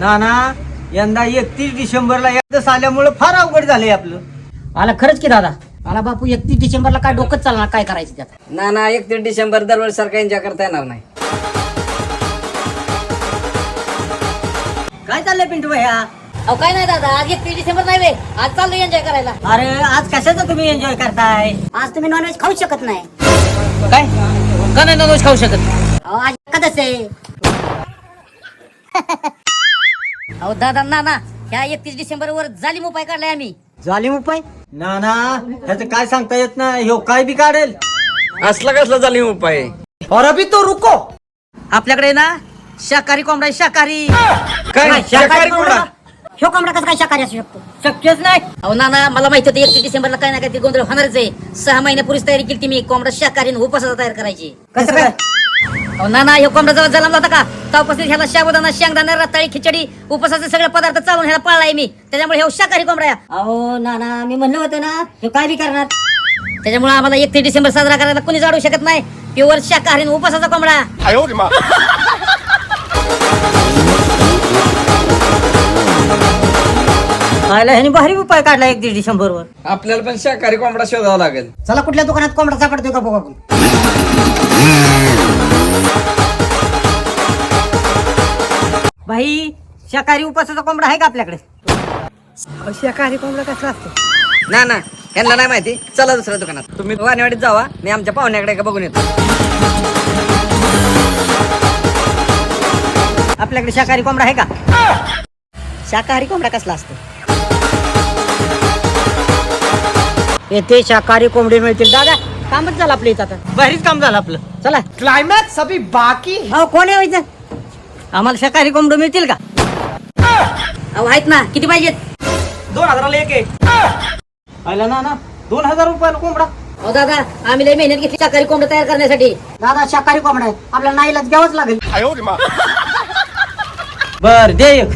ना ना यंदा 31 डिसेंबरला एकदाच आल्यामुळे फार अवघड झालंय आपलं. आला खरंच की दादा. आला बापू 31 डिसेंबरला काय डोकंच चालणार, काय करायचं त्यात. ना ना 31 डिसेंबर दरवर्षी सारखा एन्जॉय करता येणार नाही. काय चाललंय पिंटू भैया? अहो काय नाही दादा, आज 31 डिसेंबर नाही वे, आज चाललोय एन्जॉय करायला. अरे आज कशाचं तुम्ही एन्जॉय करताय? आज तुम्ही नॉनव्हेज खाऊ शकत नाही. काय का नाही नॉनव्हेज खाऊ शकत? अहो आज एकादश आहे. अहो दादा ना ना, ह्या 31 डिसेंबर वर जालिम उपाय काढलाय आम्ही. जालिम उपाय? ना ना ह्याचं काय सांगता येत नाही, ह्यो काय बी काढेल. असला कसला झाली उपाय? और अभी तो रुको. आपल्याकडे ना शाकाहारी कोंबडा आहे, शाकाहारी. काय शाकाहारी कोंबडा? ह्यो कोंबडा कसं काय शाकाहारी असू शकतो? शक्यच नाही. अहो ना ना, मला माहिती होतं 31 डिसेंबरला काय ना काय ते गोंधळ होणारच आहे. 6 महिन्यापूर्वीच तयारी केली मी कोंबडा शाकाहारी आणि उपासाचा तयार करायची. कसं काय? अहो ना ना, ह्यो कोंबडा जेव्हा जन्मला होता का तेव्हापासून ह्याला साबुदाणा, शेंगदाणा, रताळी, खिचडी, उपासाचे सगळे पदार्थ चालून ह्याला पाळलाय मी. त्याच्यामुळे ह्यो शाकाहारी कोंबडा आहे. अहो ना ना, मी म्हणलं होतं ना ह्यो काय बी करणार. त्याच्यामुळे आम्हाला 31 डिसेंबर साजरा करायला कोणीच अडवू शकत नाही. प्युअर शाकाहारी आणि उपासाचा कोंबडा. आयला ह्याने भारी उपाय काढला 31 डिसेंबरवर. आपल्याला पण शाकाहारी कोंबडा शोधावा लागेल. चला कुठल्या दुकानात कोंबडा सापडतोय का बघू आपण. भाई शाकाहारी उपासाचा कोंबडा आहे का आपल्याकडे? शाकाहारी कोंबडा कसा असतो? ना ना यांना नाही माहिती, चला दुसऱ्या दुकानात. तुम्ही वाणीवाडीत जावा, मी आमच्या पाहुण्याकडे का बघून येतो. आपल्याकडे शाकाहारी कोंबडा आहे का? शाकाहारी कोंबडा कसला असतो? येथे शाकाहारी कोंबडी मिळतील. दादा कामच झालं आपलं इथं, आता भारीच काम झालं आपलं. चला. क्लायमॅक्स अभी बाकी. अहो कोण आहे व्हायचं? आम्हाला शाकाहारी कोंबडी मिळतील का? अहो आहेत ना, किती पाहिजेत? 2000ला एक आहे. आयला ना ना 2000 रुपयाला कोंबडा. अहो दादा, आम्ही लय मेहनत घेतली शाकाहारी कोंबडा तयार करण्यासाठी. दादा शाकाहारी कोंबडा आहे, आपल्याला नाईलाज घ्यावंच लागेल. बर दे एक.